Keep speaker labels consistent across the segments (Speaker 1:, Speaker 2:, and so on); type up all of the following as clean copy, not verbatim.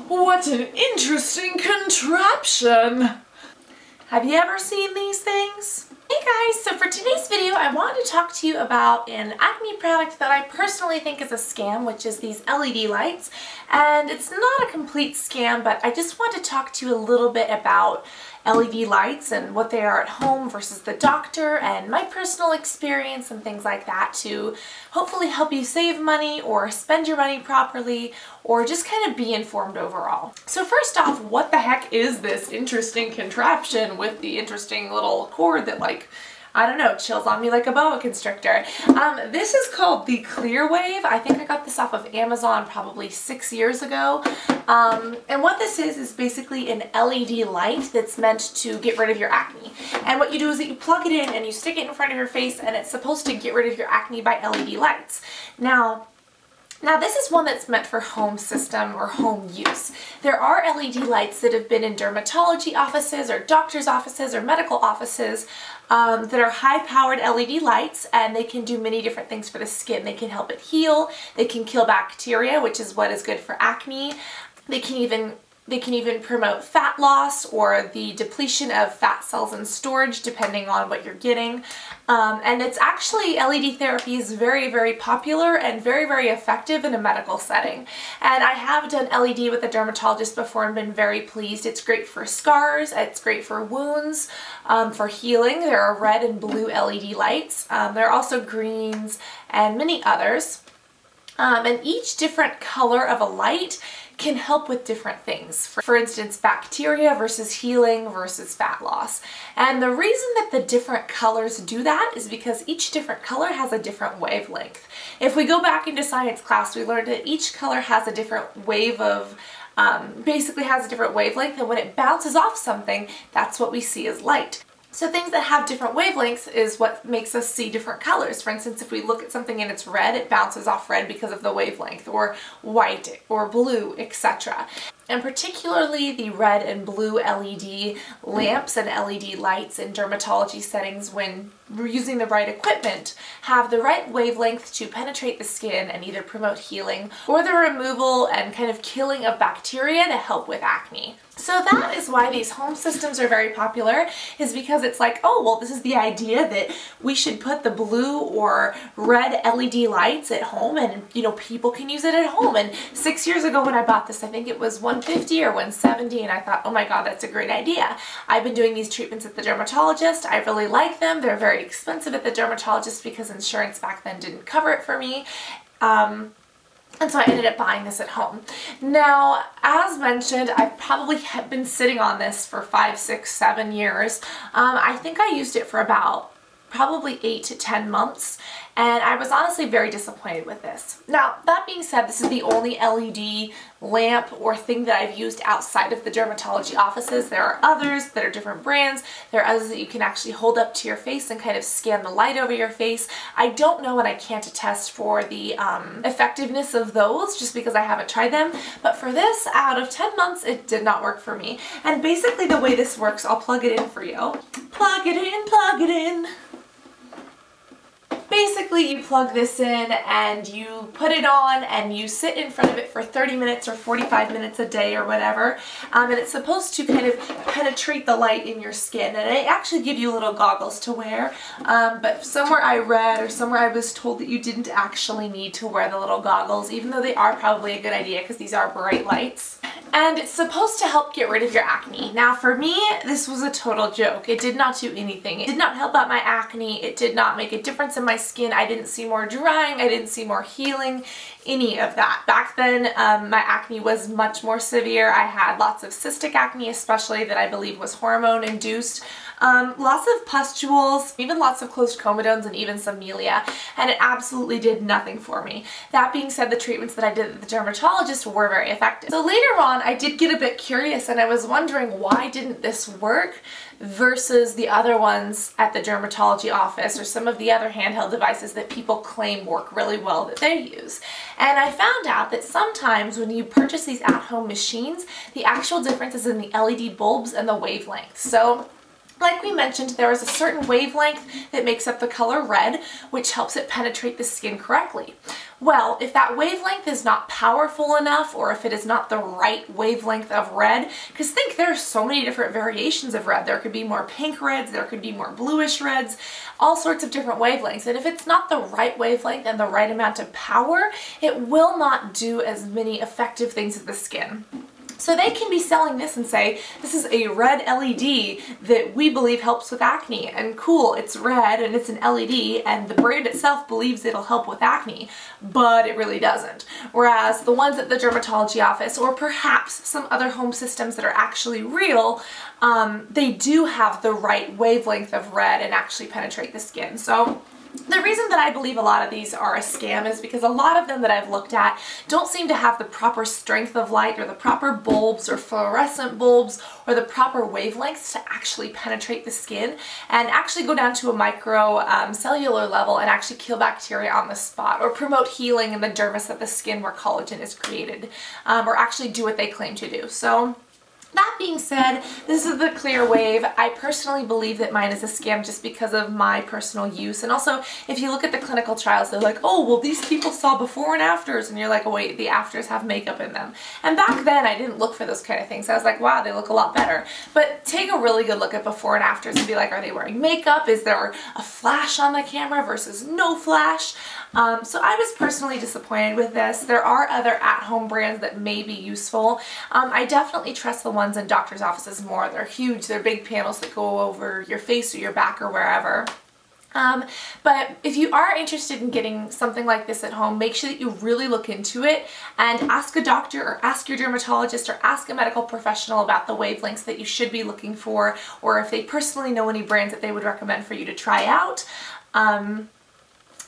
Speaker 1: What an interesting contraption! Have you ever seen these things? Hey guys, so for today's video I wanted to talk to you about an Acne product that I personally think is a scam, which is these LED lights. And it's not a complete scam, but I just want to talk to you a little bit about LED lights and what they are at home versus the doctor and my personal experience and things like that to hopefully help you save money or spend your money properly or just kind of be informed overall. So first off, what the heck is this interesting contraption with the interesting little cord that, like, I don't know, chills on me like a boa constrictor? This is called the Clear Wave. I think I got this off of Amazon probably 6 years ago. And what this is basically an LED light that's meant to get rid of your acne. And what you do is that you plug it in and you stick it in front of your face, and it's supposed to get rid of your acne by LED lights. Now this is one that's meant for home system or home use. There are LED lights that have been in dermatology offices or doctor's offices or medical offices that are high-powered LED lights, and they can do many different things for the skin. They can help it heal, they can kill bacteria, which is what is good for acne. They can even promote fat loss or the depletion of fat cells in storage, depending on what you're getting. And it's actually, LED therapy is very, very popular and very, very effective in a medical setting. And I have done LED with a dermatologist before and been very pleased. It's great for scars, it's great for wounds, for healing. There are red and blue LED lights. There are also greens and many others. And each different color of a light can help with different things. For instance, bacteria versus healing versus fat loss. And the reason that the different colors do that is because each different color has a different wavelength. If we go back into science class, we learned that each color has a different wave of basically has a different wavelength, and when it bounces off something, that's what we see as light. So things that have different wavelengths is what makes us see different colors. For instance, if we look at something and it's red, it bounces off red because of the wavelength, or white, or blue, etc. And particularly the red and blue LED lamps and LED lights in dermatology settings, when we're using the right equipment, have the right wavelength to penetrate the skin and either promote healing or the removal and kind of killing of bacteria to help with acne. So that is why these home systems are very popular, is because it's like, oh, well, this is the idea that we should put the blue or red LED lights at home, and, you know, people can use it at home. And 6 years ago when I bought this, I think it was $150 or $170, and I thought, oh my god, that's a great idea. I've been doing these treatments at the dermatologist. I really like them. They're very expensive at the dermatologist because insurance back then didn't cover it for me. And so I ended up buying this at home. Now, as mentioned, I've probably been sitting on this for 5, 6, 7 years. I think I used it for about probably 8 to 10 months, and I was honestly very disappointed with this. Now, that being said, this is the only LED lamp or thing that I've used outside of the dermatology offices. There are others that are different brands. There are others that you can actually hold up to your face and kind of scan the light over your face. I don't know, and I can't attest for the effectiveness of those just because I haven't tried them, but for this, out of 10 months, it did not work for me. And basically the way this works, I'll plug it in for you. Plug it in, plug it in. Basically, you plug this in and you put it on and you sit in front of it for 30 minutes or 45 minutes a day or whatever, and it's supposed to kind of penetrate the light in your skin, and they actually give you little goggles to wear, but somewhere I read or somewhere I was told that you didn't actually need to wear the little goggles, even though they are probably a good idea because these are bright lights. And it's supposed to help get rid of your acne. Now for me, this was a total joke. It did not do anything. It did not help out my acne. It did not make a difference in my skin. I didn't see more drying. I didn't see more healing, any of that. Back then, my acne was much more severe. I had lots of cystic acne, especially, that I believe was hormone induced. Lots of pustules, even lots of closed comedones, and even some melia, and it absolutely did nothing for me. That being said, the treatments that I did at the dermatologist were very effective. So later on, I did get a bit curious, and I was wondering why didn't this work versus the other ones at the dermatology office or some of the other handheld devices that people claim work really well that they use. And I found out that sometimes when you purchase these at-home machines, the actual difference is in the LED bulbs and the wavelength. So Like we mentioned, there is a certain wavelength that makes up the color red, which helps it penetrate the skin correctly. Well, if that wavelength is not powerful enough, or if it is not the right wavelength of red, because think there are so many different variations of red. There could be more pink reds, there could be more bluish reds, all sorts of different wavelengths. And if it's not the right wavelength and the right amount of power, it will not do as many effective things to the skin. So they can be selling this and say, this is a red LED that we believe helps with acne, and cool, it's red and it's an LED and the brand itself believes it'll help with acne, but it really doesn't. Whereas the ones at the dermatology office, or perhaps some other home systems that are actually real, they do have the right wavelength of red and actually penetrate the skin. So the reason that I believe a lot of these are a scam is because a lot of them that I've looked at don't seem to have the proper strength of light, or the proper bulbs or fluorescent bulbs, or the proper wavelengths to actually penetrate the skin and actually go down to a micro cellular level and actually kill bacteria on the spot, or promote healing in the dermis of the skin where collagen is created, or actually do what they claim to do. So that being said, this is the Clear Wave. I personally believe that mine is a scam just because of my personal use. And also, if you look at the clinical trials, they're like, oh, well, these people saw before and afters. And you're like, oh, wait, the afters have makeup in them. And back then, I didn't look for those kind of things. I was like, wow, they look a lot better. But take a really good look at before and afters and be like, are they wearing makeup? Is there a flash on the camera versus no flash? So I was personally disappointed with this. There are other at-home brands that may be useful. I definitely trust the ones in doctor's offices more. They're huge. They're big panels that go over your face or your back or wherever. But if you are interested in getting something like this at home, make sure that you really look into it and ask a doctor, or ask your dermatologist, or ask a medical professional about the wavelengths that you should be looking for, or if they personally know any brands that they would recommend for you to try out.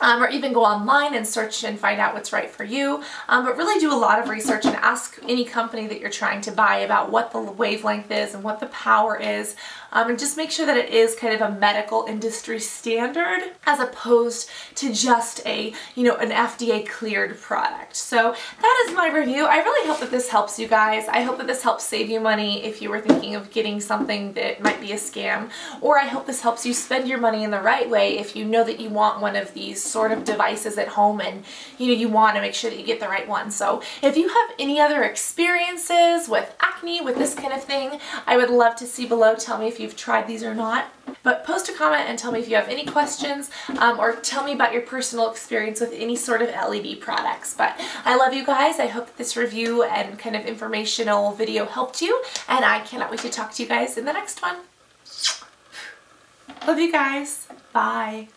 Speaker 1: Or even go online and search and find out what's right for you. But really do a lot of research and ask any company that you're trying to buy about what the wavelength is and what the power is. And just make sure that it is kind of a medical industry standard as opposed to just a, an FDA cleared product. So that is my review. I really hope that this helps you guys. I hope that this helps save you money if you were thinking of getting something that might be a scam. Or I hope this helps you spend your money in the right way if you know that you want one of these sort of devices at home and you want to make sure that you get the right one. So if you have any other experiences with acne, with this kind of thing, I would love to see below. Tell me if you've tried these or not. But post a comment and tell me if you have any questions, or tell me about your personal experience with any sort of LED products. But I love you guys. I hope that this review and kind of informational video helped you, and I cannot wait to talk to you guys in the next one. Love you guys. Bye.